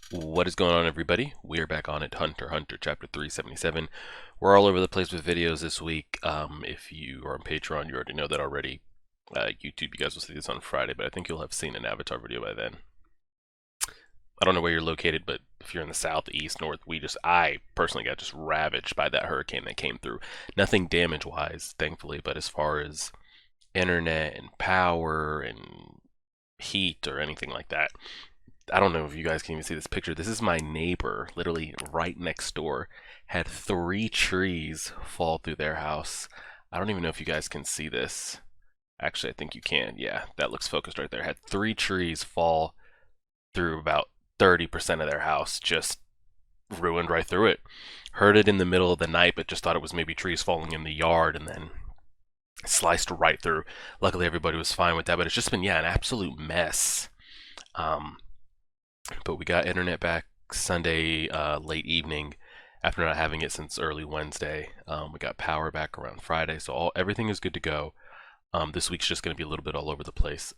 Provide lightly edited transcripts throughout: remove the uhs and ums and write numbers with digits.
What is going on, everybody? We are back on it, Hunter x Hunter, chapter 377. We're all over the place with videos this week. If you are on Patreon, you already know that already. YouTube, you guys will see this on Friday, but I think you'll have seen an Avatar video by then. I don't know where you're located, but if you're in the south, east, north, I personally got just ravaged by that hurricane that came through. Nothing damage-wise, thankfully, but as far as internet and power and heat or anything like that, I don't know if you guys can even see this picture. This is my neighbor, literally right next door, had 3 trees fall through their house. I don't even know if you guys can see this. Actually, I think you can. Yeah, that looks focused right there. Had 3 trees fall through about 30% of their house, just ruined right through it. Heard it in the middle of the night, but just thought it was maybe trees falling in the yard, and then sliced right through. Luckily, everybody was fine with that, but it's just been, yeah, an absolute mess. Um, but we got internet back Sunday late evening after not having it since early Wednesday. We got power back around Friday, so everything is good to go. This week's just going to be a little bit all over the place.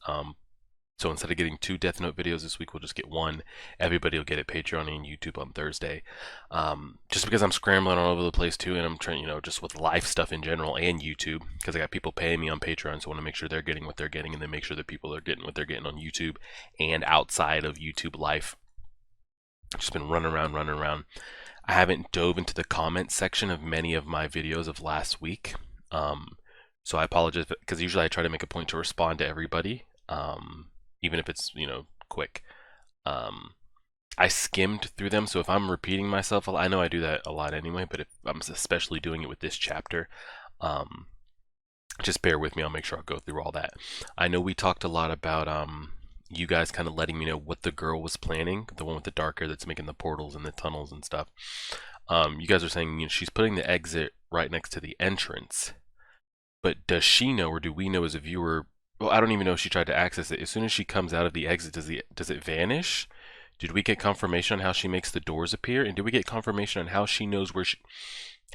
So instead of getting 2 Death Note videos this week, we'll just get 1. Everybody will get it Patreon and YouTube on Thursday. Just because I'm scrambling all over the place too, and I'm trying, just with life stuff in general and YouTube, because I got people paying me on Patreon, so I want to make sure they're getting what they're getting, and then make sure that people are getting what they're getting on YouTube and outside of YouTube life. Just been running around. I haven't dove into the comments section of many of my videos of last week. So I apologize, because usually I try to make a point to respond to everybody. Even if it's quick. I skimmed through them, so if I'm repeating myself, I know I do that a lot anyway, but if I'm especially doing it with this chapter, just bear with me. I'll make sure I'll go through all that. I know we talked a lot about you guys kind of letting me know what the girl was planning, the one with the dark hair that's making the portals and the tunnels and stuff. You guys are saying she's putting the exit right next to the entrance, but does she know, or do we know as a viewer? Well, I don't even know if she tried to access it. As soon as she comes out of the exit, does it vanish? Did we get confirmation on how she makes the doors appear? And did we get confirmation on how she knows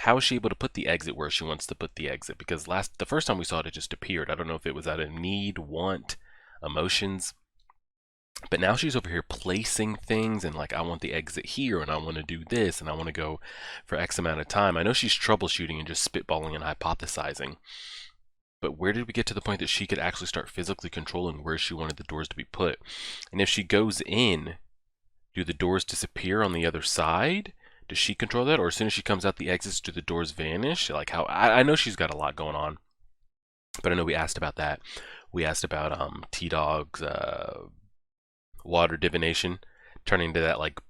how is she able to put the exit where she wants to put the exit? Because the first time we saw it, it just appeared. I don't know if it was out of need, want, emotions. But now she's over here placing things and like, I want the exit here, and I want to do this, and I want to go for X amount of time. I know she's troubleshooting and just spitballing and hypothesizing. But where did we get to the point that she could actually start physically controlling where she wanted the doors to be put? And if she goes in, do the doors disappear on the other side? Does she control that? Or as soon as she comes out the exits, do the doors vanish? Like how? I know she's got a lot going on. But I know we asked about that. We asked about T-Dog's water divination, turning to that like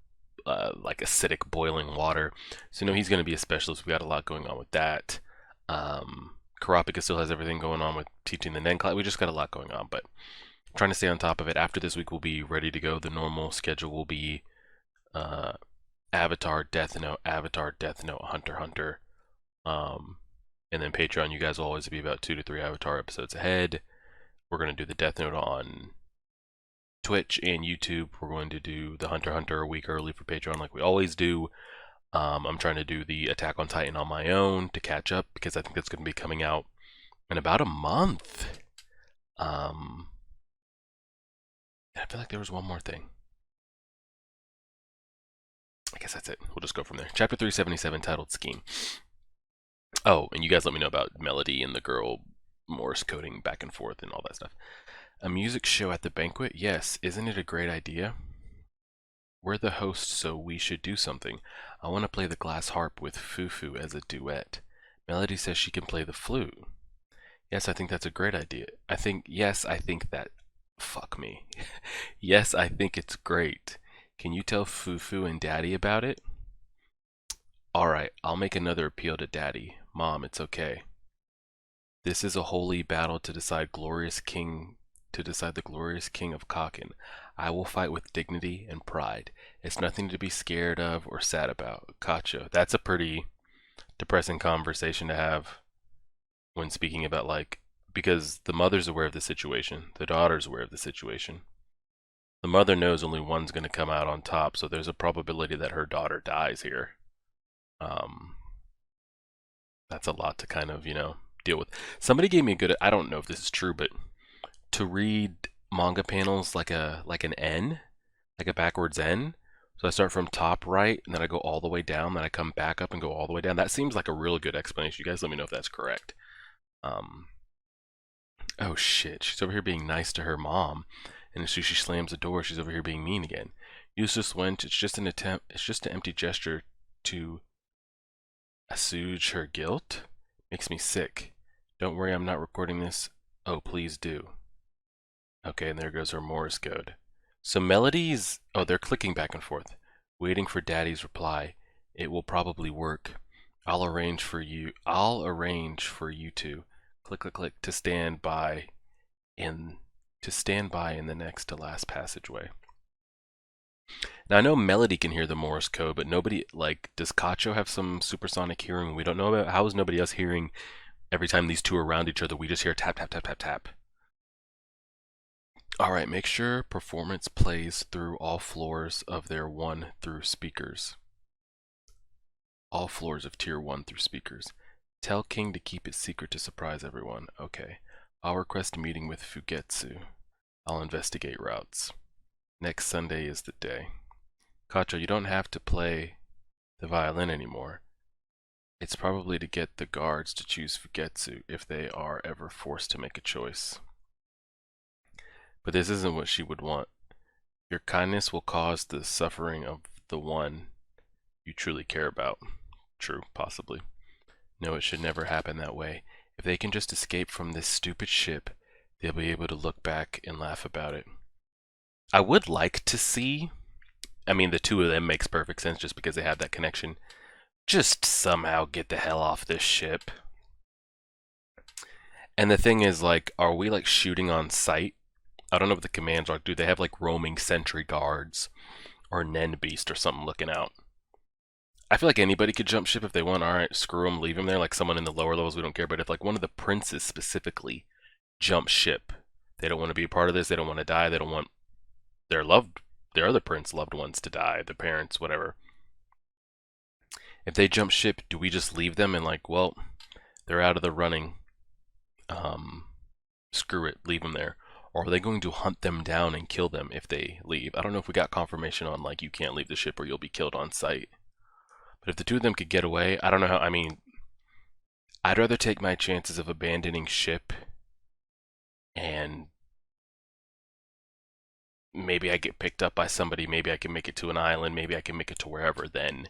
acidic boiling water. So he's going to be a specialist. We got a lot going on with that. Karapika still has everything going on with teaching the Nen class. We just got a lot going on, but trying to stay on top of it. After this week, we'll be ready to go. The normal schedule will be Avatar, Death Note, Hunter x Hunter. And then Patreon, you guys will always be about 2 to 3 Avatar episodes ahead. We're going to do the Death Note on Twitch and YouTube. We're going to do the Hunter x Hunter a week early for Patreon like we always do. I'm trying to do the Attack on Titan on my own to catch up, because I think that's going to be coming out in about a month. I feel like there was one more thing. I guess that's it. We'll just go from there. Chapter 377, titled Scheme. Oh, and you guys let me know about Melody and the girl Morse coding back and forth and all that stuff. A music show at the banquet? Yes. Isn't it a great idea? We're the host, so we should do something. I want to play the glass harp with Fufu as a duet. Melody says she can play the flute. Yes, I think that's a great idea. Yes, I think that... Fuck me. Yes, I think it's great. Can you tell Fufu and Daddy about it? Alright, I'll make another appeal to Daddy. Mom, it's okay. This is a holy battle to decide the glorious king of Kakin. I will fight with dignity and pride. It's nothing to be scared of or sad about. Kacho. That's a pretty depressing conversation to have when speaking about, because the mother's aware of the situation, the daughter's aware of the situation. The mother knows only one's going to come out on top, so there's a probability that her daughter dies here. That's a lot to kind of, deal with. Somebody gave me a good, I don't know if this is true, but to read manga panels like an N, like a backwards N, So I start from top right, and then I go all the way down, then I come back up and go all the way down. That seems like a real good explanation. You guys let me know if that's correct. Oh shit, she's over here being nice to her mom, and as soon as she slams the door, she's over here being mean again. Useless went, it's just an empty gesture to assuage her guilt? Makes me sick. Don't worry, I'm not recording this. Oh, please do. Okay, and there goes her Morse code. So Melody's... Oh, they're clicking back and forth. Waiting for Daddy's reply. It will probably work. I'll arrange for you two. Click, click, click to stand by in the next to last passageway. Now I know Melody can hear the Morse code, but nobody, like, does Kacho have some supersonic hearing we don't know about? How is nobody else hearing every time these two are around each other? We just hear tap, tap, tap, tap, tap. Alright, make sure performance plays through all floors of their 1 through speakers. All floors of tier 1 through speakers. Tell King to keep it secret to surprise everyone. Okay. I'll request a meeting with Fugetsu. I'll investigate routes. Next Sunday is the day. Kacho, you don't have to play the violin anymore. It's probably to get the guards to choose Fugetsu if they are ever forced to make a choice. But this isn't what she would want. Your kindness will cause the suffering of the one you truly care about. True, possibly. No, it should never happen that way. If they can just escape from this stupid ship, they'll be able to look back and laugh about it. I would like to see, I mean, the two of them makes perfect sense just because they have that connection. Just somehow get the hell off this ship. And the thing is, like, are we like shooting on sight? I don't know what the commands are. Do they have like roaming sentry guards or Nen Beast or something looking out? I feel like anybody could jump ship if they want. Alright, screw them, leave them there. Like someone in the lower levels, we don't care. But if like one of the princes specifically jump ship, they don't want to be a part of this. They don't want to die. They don't want their other prince loved ones to die, the parents, whatever. If they jump ship, do we just leave them and like, well, they're out of the running. Screw it, leave them there. Or are they going to hunt them down and kill them if they leave? I don't know if we got confirmation on like you can't leave the ship or you'll be killed on sight. But if the two of them could get away, I don't know how, I mean, I'd rather take my chances of abandoning ship and maybe I get picked up by somebody, maybe I can make it to an island, maybe I can make it to wherever, than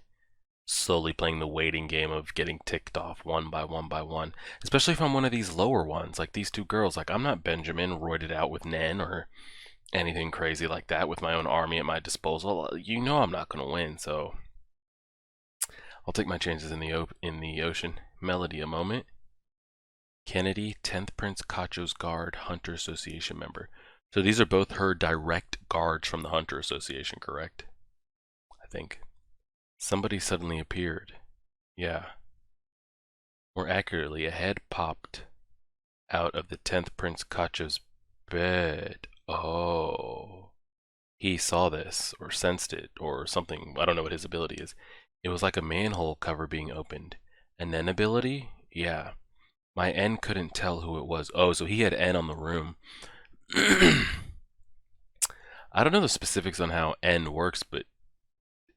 slowly playing the waiting game of getting ticked off one by one by one. Especially if I'm one of these lower ones, like these two girls. Like, I'm not Benjamin roided out with Nen or anything crazy like that with my own army at my disposal. You know I'm not going to win, so I'll take my chances in the ocean. Melody, a moment. Kennedy, 10th Prince Kacho's Guard, Hunter Association member. So these are both her direct guards from the Hunter Association, correct? I think. Somebody suddenly appeared. Yeah. More accurately, a head popped out of the 10th Prince Kacho's bed. Oh. He saw this, or sensed it, or something. I don't know what his ability is. It was like a manhole cover being opened. And then ability? Yeah. My N couldn't tell who it was. Oh, so he had N on the room. I don't know the specifics on how N works, but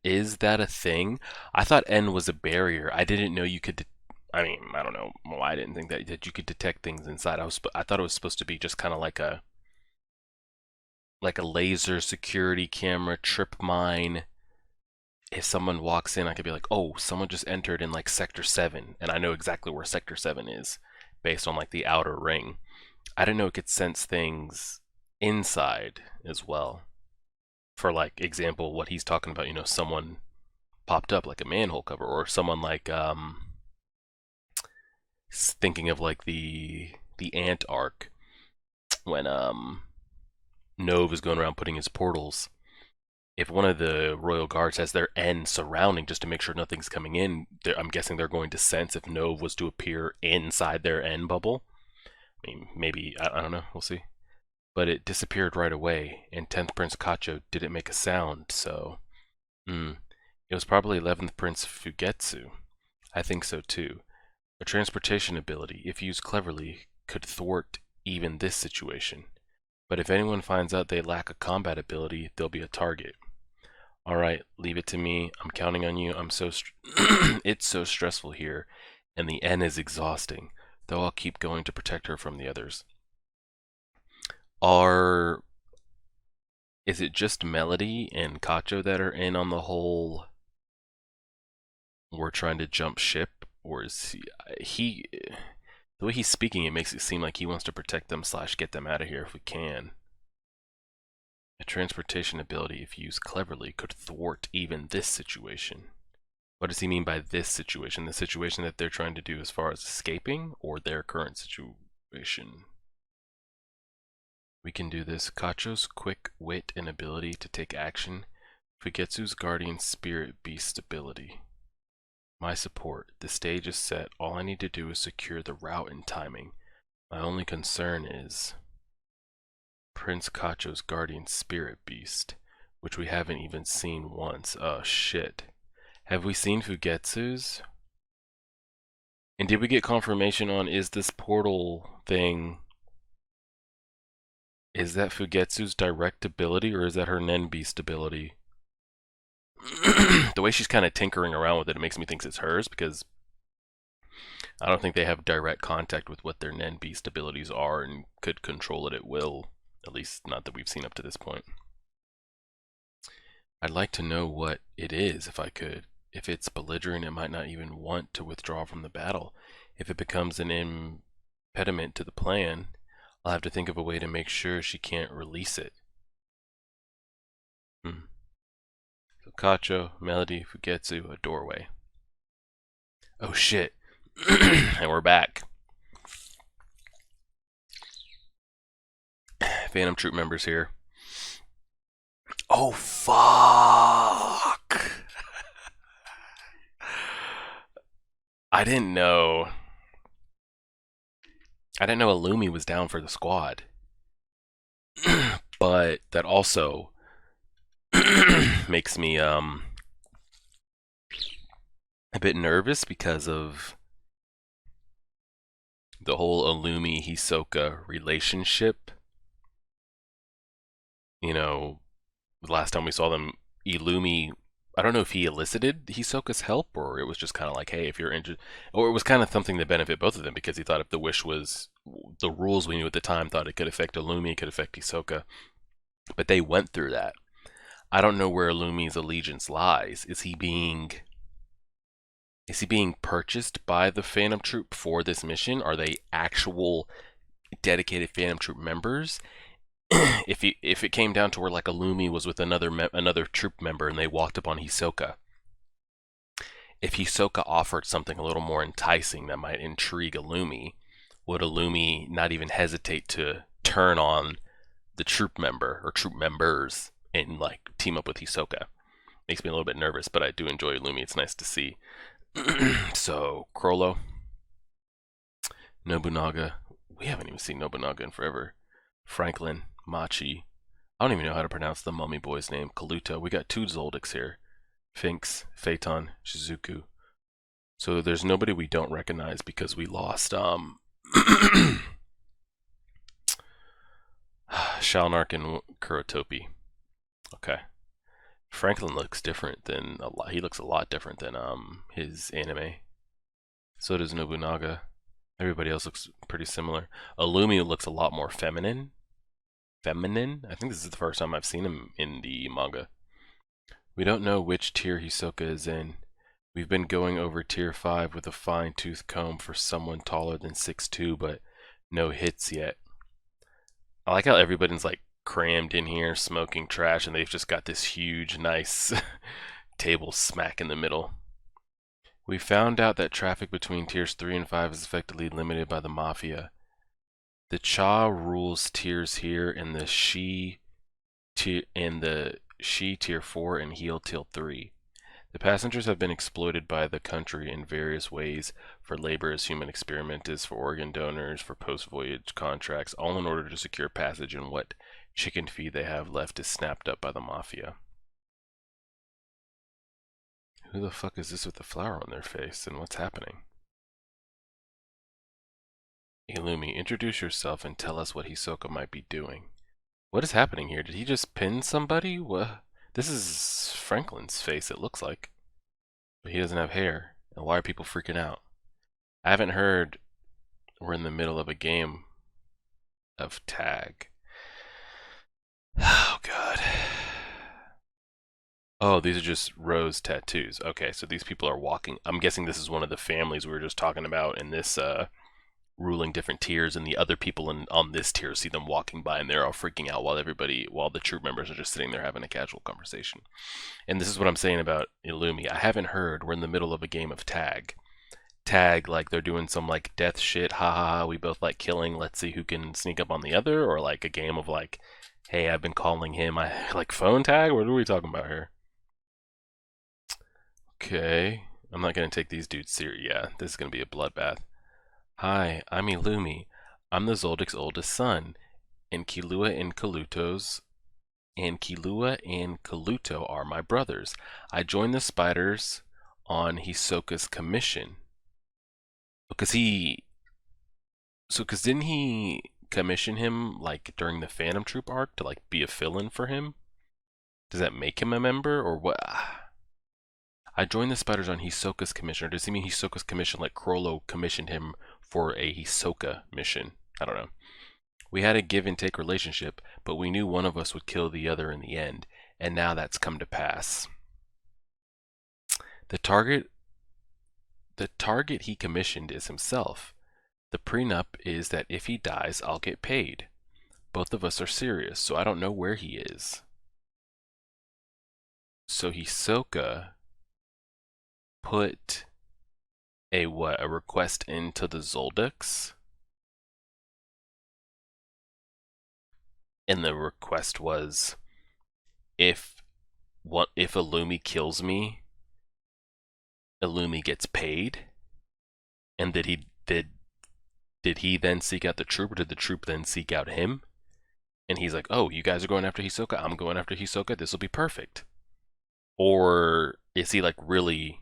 is that a thing? I thought N was a barrier. I didn't know you could... I mean, I don't know. Well, I didn't think that you could detect things inside. I thought it was supposed to be just kind of like a laser security camera, trip mine. If someone walks in, I could be like, oh, someone just entered in like Sector 7, and I know exactly where Sector 7 is based on like the outer ring. I didn't know it could sense things inside as well. For like example, what he's talking about, you know, someone popped up like a manhole cover, or someone like thinking of like the Ant arc when Nove is going around putting his portals. If one of the royal guards has their N surrounding just to make sure nothing's coming in, I'm guessing they're going to sense if Nove was to appear inside their N bubble. I mean, maybe, I don't know, we'll see. But it disappeared right away, and 10th Prince Kacho didn't make a sound, so... It was probably 11th Prince Fugetsu. I think so too. A transportation ability, if used cleverly, could thwart even this situation. But if anyone finds out they lack a combat ability, they'll be a target. Alright, leave it to me. I'm counting on you. I'm so it's so stressful here, and the N is exhausting, though I'll keep going to protect her from the others. Is it just Melody and Kacho that are in on the whole we're trying to jump ship? Or is the way he's speaking, it makes it seem like he wants to protect them / get them out of here if we can. A transportation ability, if used cleverly, could thwart even this situation. What does he mean by this situation? The situation that they're trying to do as far as escaping, or their current situation? We can do this. Kacho's quick wit and ability to take action. Fugetsu's guardian spirit beast ability. My support. The stage is set. All I need to do is secure the route and timing. My only concern is Prince Kacho's guardian spirit beast, which we haven't even seen once. Oh shit. Have we seen Fugetsu's? And did we get confirmation on, is this portal thing, is that Fugetsu's direct ability, or is that her Nen beast ability? The way she's kind of tinkering around with it, it makes me think it's hers, because I don't think they have direct contact with what their Nen beast abilities are and could control it at will. At least not that we've seen up to this point. I'd like to know what it is if I could. If it's belligerent, it might not even want to withdraw from the battle. If it becomes an impediment to the plan, I'll have to think of a way to make sure she can't release it. So Kacho, Melody, Fugetsu, a doorway. Oh shit. And we're back. Phantom Troupe members here. Oh fuck. I didn't know Illumi was down for the squad. But that also makes me a bit nervous because of the whole Illumi Hisoka relationship. You know, the last time we saw them, Illumi, I don't know if he elicited Hisoka's help, or it was just kind of like, hey, if you're interested, or it was kind of something to benefit both of them, because he thought if the wish was, the rules we knew at the time thought it could affect Illumi, it could affect Hisoka, but they went through that. I don't know where Illumi's allegiance lies. Is he being purchased by the Phantom Troupe for this mission? Are they actual dedicated Phantom Troupe members? If it came down to where like Illumi was with another troop member and they walked upon Hisoka, if Hisoka offered something a little more enticing that might intrigue Illumi, would Illumi not even hesitate to turn on the troop member or troop members and like team up with Hisoka? Makes me a little bit nervous, but I do enjoy Illumi. It's nice to see. So Crollo, Nobunaga. We haven't even seen Nobunaga in forever. Franklin, Machi. I don't even know how to pronounce the mummy boy's name. Kaluto. We got 2 Zoldycks here. Finks, Phaeton, Shizuku. So there's nobody we don't recognize because we lost Shalnark and Kurotopi. Okay. Franklin looks different than he looks a lot different than his anime. So does Nobunaga. Everybody else looks pretty similar. Illumi looks a lot more feminine. I think this is the first time I've seen him in the manga. We don't know which tier Hisoka is in. We've been going over tier 5 with a fine-tooth comb for someone taller than 6'2", but no hits yet. I like how everybody's like crammed in here smoking trash and they've just got this huge, nice table smack in the middle. We found out that traffic between tiers 3 and 5 is effectively limited by the Mafia. The Cha rules tiers here, and the She tier tier 4 and Heel tier 3. The passengers have been exploited by the country in various ways, for labor as human experimenters, for organ donors, for post-voyage contracts, all in order to secure passage, and what chicken feed they have left is snapped up by the Mafia. Who the fuck is this with the flower on their face, and what's happening? Illumi, introduce yourself and tell us what Hisoka might be doing. What is happening here? Did he just pin somebody? What? This is Franklin's face, it looks like. But he doesn't have hair. And why are people freaking out? I haven't heard we're in the middle of a game of tag. Oh, God. Oh, these are just rose tattoos. Okay, so these people are walking. I'm guessing this is one of the families we were just talking about in this ruling different tiers, and the other people on this tier see them walking by and they're all freaking out while the troop members are just sitting there having a casual conversation. And this is what I'm saying about Illumi. I haven't heard we're in the middle of a game of tag. Tag, like they're doing some like death shit, ha ha ha, we both like killing, let's see who can sneak up on the other, or like a game of like, hey, I've been calling him, I like phone tag? What are we talking about here? Okay, I'm not gonna take these dudes serious. Yeah, this is gonna be a bloodbath. Hi, I'm Illumi. I'm the Zoldic's oldest son, and Kilua and Kaluto are my brothers. I joined the spiders on Hisoka's commission. Because because didn't he commission him like during the Phantom Troop arc to like be a fill-in for him? Does that make him a member or what? I joined the spiders on Hisoka's commission, or does he mean Hisoka's commission like Crollo commissioned him for a Hisoka mission? I don't know. We had a give and take relationship, but we knew one of us would kill the other in the end, and now that's come to pass. The target he commissioned is himself. The prenup is that if he dies, I'll get paid. Both of us are serious, so I don't know where he is. So Hisoka put a request into the Zoldyx? And the request was, if Illumi kills me, Illumi gets paid. And did he then seek out the troop, or did the troop then seek out him? And he's like, oh, you guys are going after Hisoka, I'm going after Hisoka, this will be perfect. Or is he like really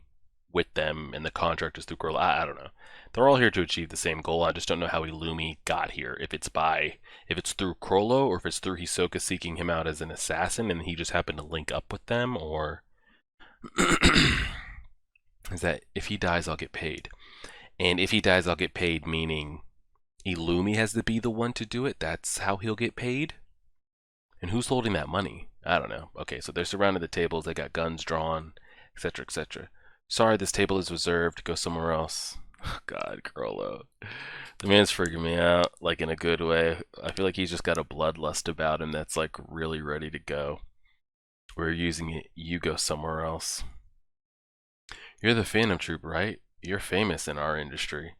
with them and the contract is through Girl? I don't know. They're all here to achieve the same goal. I just don't know how Illumi got here. If it's through Crollo, or if it's through Hisoka seeking him out as an assassin and he just happened to link up with them, or is that if he dies, I'll get paid. And if he dies, I'll get paid, meaning Illumi has to be the one to do it? That's how he'll get paid? And who's holding that money? I don't know. Okay, so they're surrounded the tables, they got guns drawn, etc., etc. Sorry, this table is reserved. Go somewhere else. Oh, God, Crollo. The man's freaking me out, like in a good way. I feel like he's just got a bloodlust about him that's like really ready to go. We're using it. You go somewhere else. You're the Phantom Troop, right? You're famous in our industry.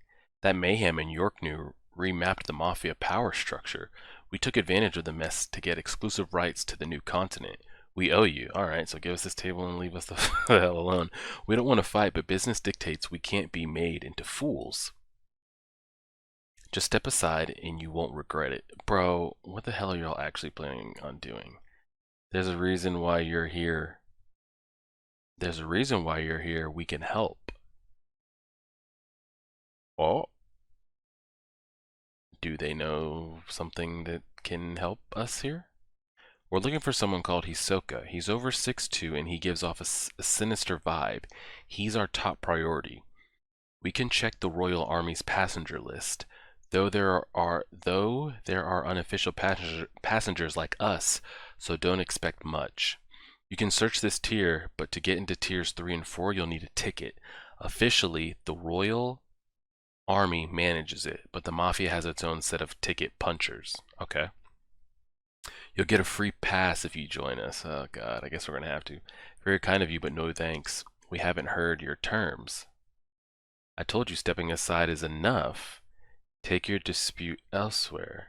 That mayhem in Yorknew remapped the Mafia power structure. We took advantage of the mess to get exclusive rights to the new continent. We owe you. Alright, so give us this table and leave us the hell alone. We don't want to fight, but business dictates we can't be made into fools. Just step aside and you won't regret it. Bro, what the hell are y'all actually planning on doing? There's a reason why you're here. There's a reason why you're here. We can help. Oh. Do they know something that can help us here? We're looking for someone called Hisoka. He's over 6'2" and he gives off a sinister vibe. He's our top priority. We can check the Royal Army's passenger list. Though there are unofficial passengers like us, so don't expect much. You can search this tier, but to get into tiers 3 and 4, you'll need a ticket. Officially, the Royal Army manages it, but the Mafia has its own set of ticket punchers. Okay. You'll get a free pass if you join us. Oh, God, I guess we're going to have to. Very kind of you, but no thanks. We haven't heard your terms. I told you stepping aside is enough. Take your dispute elsewhere.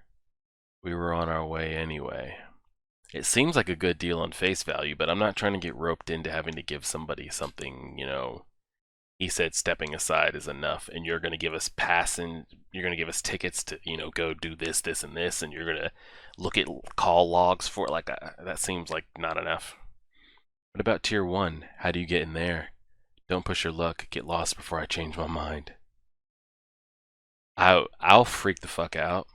We were on our way anyway. It seems like a good deal on face value, but I'm not trying to get roped into having to give somebody something, you know. He said stepping aside is enough, and you're going to give us you're going to give us tickets to, you know, go do this, this, and this, and you're going to look at call logs for it. Like, that seems like not enough. What about tier 1? How do you get in there? Don't push your luck. Get lost before I change my mind. I'll freak the fuck out.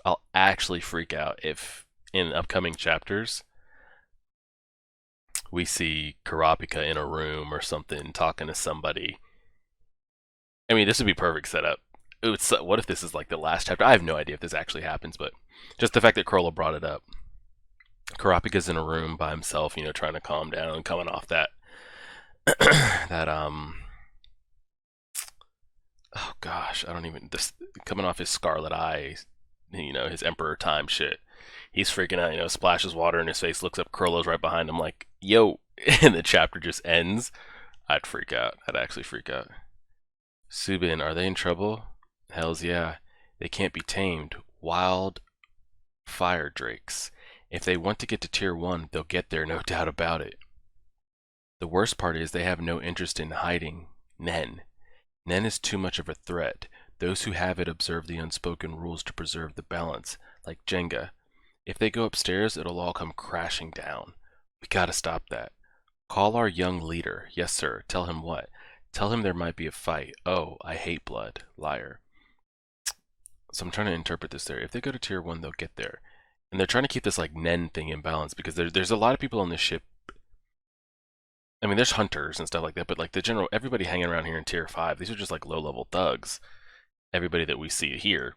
I'll actually freak out if in upcoming chapters we see Karapika in a room or something talking to somebody. I mean, this would be perfect setup. What if this is like the last chapter? I have no idea if this actually happens, but just the fact that Corolla brought it up. Karapika's in a room by himself, you know, trying to calm down, coming off that that oh gosh, I don't even this coming off his scarlet eye, you know, his Emperor Time shit. He's freaking out, you know, splashes water in his face, looks up, Curlo's right behind him, like, yo, and the chapter just ends. I'd freak out. I'd actually freak out. Subin, are they in trouble? Hells yeah. They can't be tamed. Wild fire drakes. If they want to get to tier 1, they'll get there, no doubt about it. The worst part is they have no interest in hiding Nen. Nen is too much of a threat. Those who have it observe the unspoken rules to preserve the balance, like Jenga. If they go upstairs, it'll all come crashing down. We gotta stop that. Call our young leader. Yes, sir. Tell him what? Tell him there might be a fight. Oh, I hate blood. Liar. So I'm trying to interpret this there. If they go to tier 1, they'll get there. And they're trying to keep this like Nen thing in balance because there's a lot of people on this ship. I mean, there's hunters and stuff like that, but like the general, everybody hanging around here in tier 5, these are just like low-level thugs. Everybody that we see here,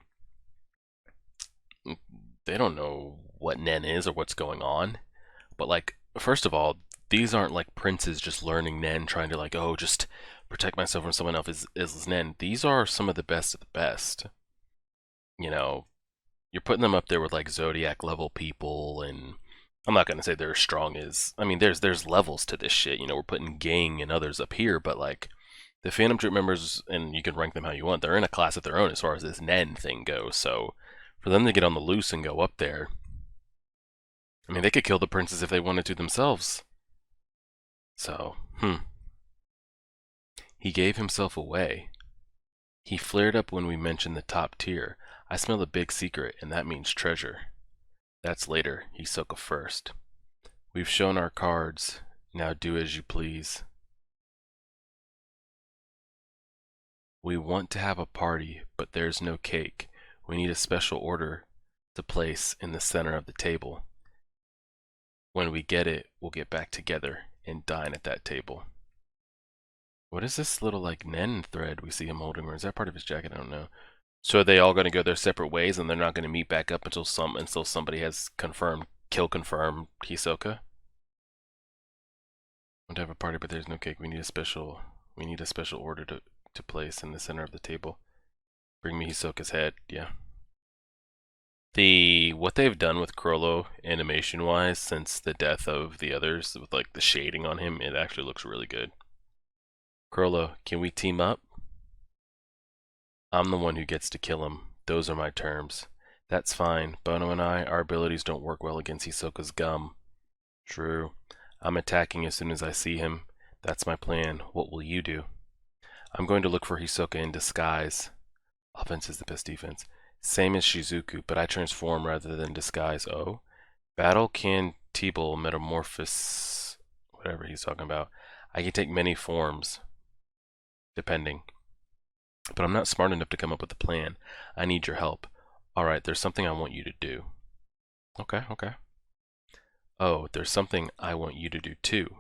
they don't know what Nen is or what's going on. But like, first of all, these aren't like princes just learning Nen, trying to like, oh, just protect myself from someone else is Nen. These are some of the best of the best. You know, you're putting them up there with like Zodiac level people, and I'm not gonna say they're as strong as. I mean, there's levels to this shit. You know, we're putting Gang and others up here, but like the Phantom Troop members, and you can rank them how you want. They're in a class of their own as far as this Nen thing goes. So for them to get on the loose and go up there, I mean, they could kill the princes if they wanted to themselves. So, He gave himself away. He flared up when we mentioned the top tier. I smell a big secret, and that means treasure. That's later. Hisoka first. We've shown our cards. Now do as you please. We want to have a party, but there's no cake. We need a special order to place in the center of the table. When we get it, we'll get back together and dine at that table. What is this little like Nen thread we see him holding, or is that part of his jacket? I don't know. So are they all going to go their separate ways, and they're not going to meet back up until somebody has confirmed Hisoka? Want to have a party, but there's no cake. We need a special order to place in the center of the table. Bring me Hisoka's head. Yeah. What they've done with Crollo animation wise since the death of the others, with like the shading on him, it actually looks really good. Crollo, can we team up? I'm the one who gets to kill him. Those are my terms. That's fine. Bono and I, our abilities don't work well against Hisoka's gum. True. I'm attacking as soon as I see him. That's my plan. What will you do? I'm going to look for Hisoka in disguise. Offense is the best defense. Same as Shizuku, but I transform rather than disguise. Oh? Battle Cantible Metamorphosis. Whatever he's talking about. I can take many forms. Depending. But I'm not smart enough to come up with a plan. I need your help. Alright, there's something I want you to do. Okay. Oh, there's something I want you to do too.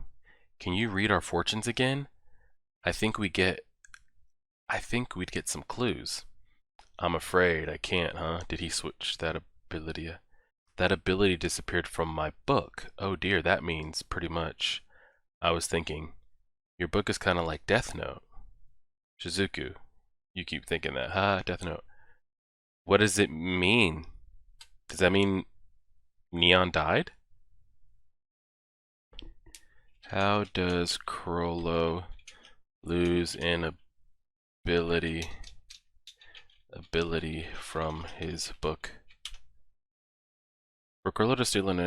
Can you read our fortunes again? I think we'd get some clues. I'm afraid I can't, huh? Did he switch that ability? That ability disappeared from my book. Oh dear, that means pretty much. I was thinking, your book is kind of like Death Note. Shizuku, you keep thinking that, Death Note. What does it mean? Does that mean Neon died? How does Crollo lose an ability from his book? For Crollo to steal an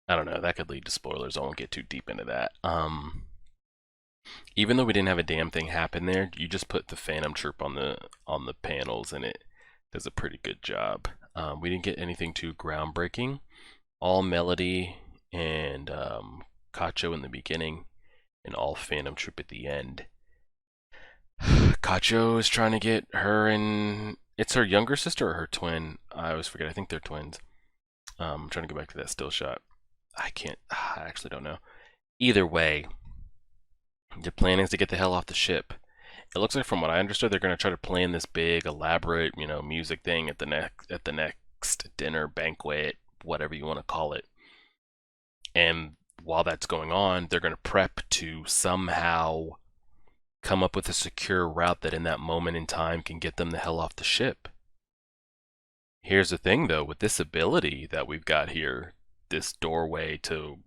I don't know, that could lead to spoilers. I won't get too deep into that. Even though we didn't have a damn thing happen there, you just put the Phantom Troop on the panels, and it does a pretty good job. We didn't get anything too groundbreaking. All melody and Kacho in the beginning, and all Phantom Troop at the end. Kacho is trying to get her, and it's her younger sister or her twin. I always forget. I think they're twins. I'm trying to go back to that still shot. I actually don't know. Either way, the plan is to get the hell off the ship. It looks like, from what I understood, they're going to try to plan this big, elaborate, music thing at the next dinner, banquet, whatever you want to call it. And while that's going on, they're going to prep to somehow come up with a secure route that in that moment in time can get them the hell off the ship. Here's the thing, though, with this ability that we've got here, this doorway to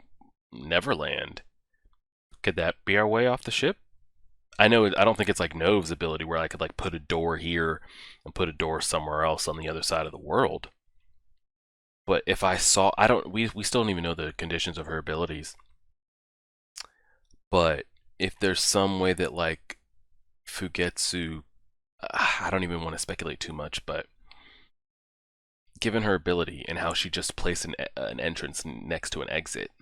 Neverland, could that be our way off the ship? I don't think it's like Nove's ability where I could like put a door here and put a door somewhere else on the other side of the world. But if I saw, we still don't even know the conditions of her abilities. But if there's some way that like Fugetsu, I don't even want to speculate too much, but given her ability and how she just placed an entrance next to an exit,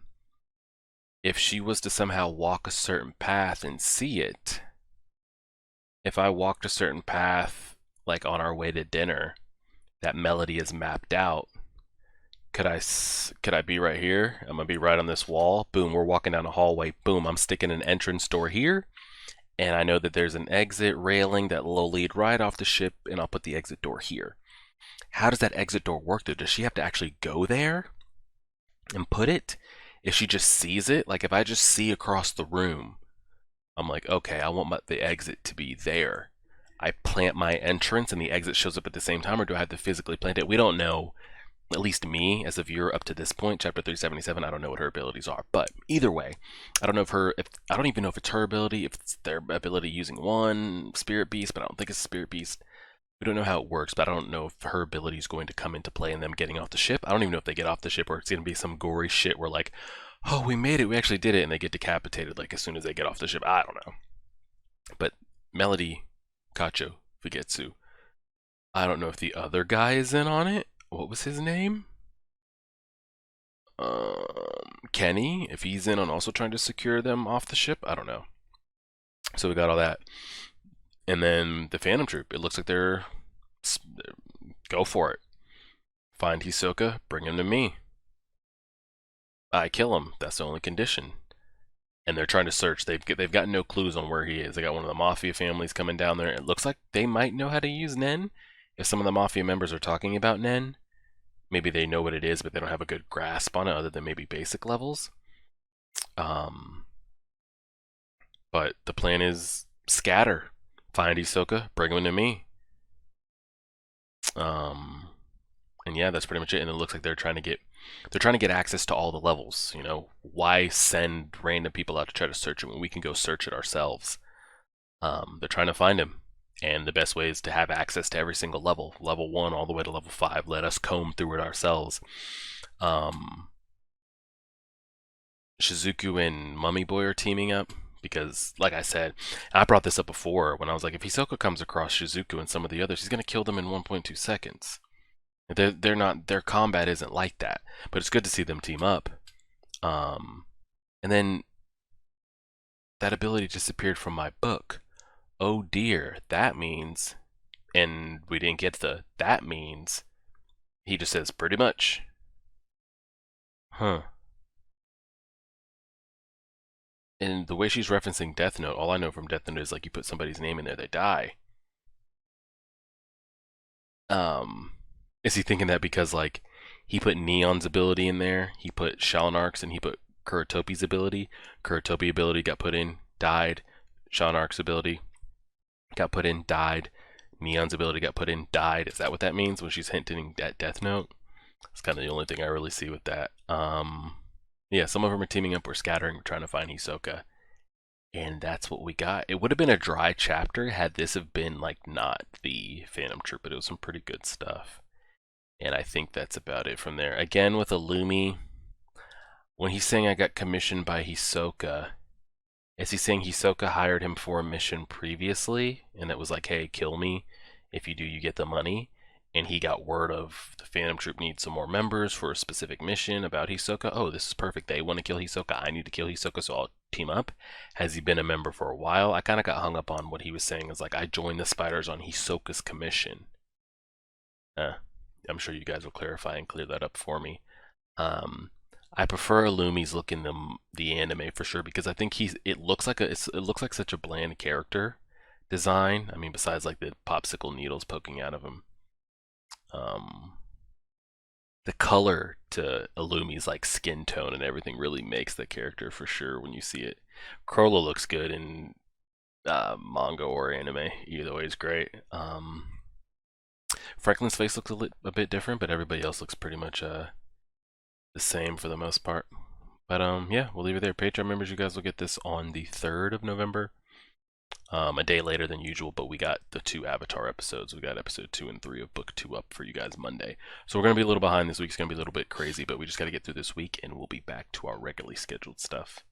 if she was to somehow walk a certain path and see it, if I walked a certain path, like on our way to dinner, that melody is mapped out, could I be right here? I'm gonna be right on this wall. Boom, we're walking down a hallway. Boom, I'm sticking an entrance door here, and I know that there's an exit railing that will lead right off the ship, and I'll put the exit door here. How does that exit door work, though? Does she have to actually go there and put it? If she just sees it, like if I just see across the room, I'm like, okay, I want the exit to be there. I plant my entrance and the exit shows up at the same time, or do I have to physically plant it? We don't know. At least me, as a viewer up to this point, chapter 377, I don't know what her abilities are. But either way, I don't know I don't even know if it's her ability, if it's their ability using one spirit beast, but I don't think it's a spirit beast. We don't know how it works, but I don't know if her ability is going to come into play in them getting off the ship. I don't even know if they get off the ship, or it's going to be some gory shit where like, oh, we made it, we actually did it, and they get decapitated like as soon as they get off the ship. I don't know. But Melody, Kacho, Fugetsu, I don't know if the other guy is in on it. What was his name? Kenny, if he's in on also trying to secure them off the ship. I don't know. So we got all that. And then the Phantom Troupe, it looks like they're go for it. Find Hisoka, bring him to me. I kill him. That's the only condition. And they're trying to search. They've got no clues on where he is. They got one of the mafia families coming down there. It looks like they might know how to use Nen. If some of the mafia members are talking about Nen, maybe they know what it is, but they don't have a good grasp on it other than maybe basic levels. But the plan is scatter. Find Hisoka, bring him to me. And yeah, that's pretty much it. And it looks like they're trying to get access to all the levels. Why send random people out to try to search it when we can go search it ourselves? They're trying to find him, and the best way is to have access to every single level 1 all the way to level 5. Let us comb through it ourselves. Shizuku and Mummy Boy are teaming up because, like I said, I brought this up before when I was like, if Hisoka comes across Shizuku and some of the others, he's gonna kill them in 1.2 seconds. They're not, their combat isn't like that, but it's good to see them team up. And then that ability disappeared from my book. Oh dear, that means, and we didn't get that means, he just says pretty much. Huh. And the way she's referencing Death Note, all I know from Death Note is like you put somebody's name in there, they die. Is he thinking that because like he put Neon's ability in there, he put Shalnark's, and he put Kuratopi's ability? Kuratopi ability got put in, died. Shalnark's ability got put in, died. Neon's ability got put in, died. Is that what that means when she's hinting at Death Note? That's kind of the only thing I really see with that. Yeah, some of them are teaming up. We're scattering. We're trying to find Hisoka. And that's what we got. It would have been a dry chapter had this have been like not the Phantom Troupe, but it was some pretty good stuff. And I think that's about it from there. Again, with Illumi, when he's saying I got commissioned by Hisoka, is he saying Hisoka hired him for a mission previously? And it was like, hey, kill me. If you do, you get the money. And he got word of the Phantom Troupe needs some more members for a specific mission about Hisoka. Oh, this is perfect. They want to kill Hisoka. I need to kill Hisoka, so I'll team up. Has he been a member for a while? I kind of got hung up on what he was saying. It's like, I joined the Spiders on Hisoka's commission. I'm sure you guys will clarify and clear that up for me. Um, I prefer Illumi's look in the anime for sure because I think it looks like it looks like such a bland character design. I mean, besides like the popsicle needles poking out of him. Um, the color to Illumi's like skin tone and everything really makes the character for sure when you see it. Corolla looks good in manga or anime. Either way is great. Franklin's face looks a bit different, but everybody else looks pretty much the same for the most part. But yeah, we'll leave it there. Patreon members, you guys will get this on the 3rd of November. A day later than usual, but we got the 2 Avatar episodes. We got episode 2 and 3 of book 2 up for you guys Monday. So we're going to be a little behind this week. It's going to be a little bit crazy, but we just got to get through this week and we'll be back to our regularly scheduled stuff.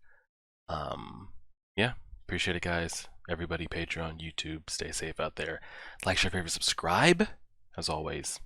Yeah, appreciate it, guys. Everybody, Patreon, YouTube, stay safe out there. Like, share, favorite, subscribe, as always.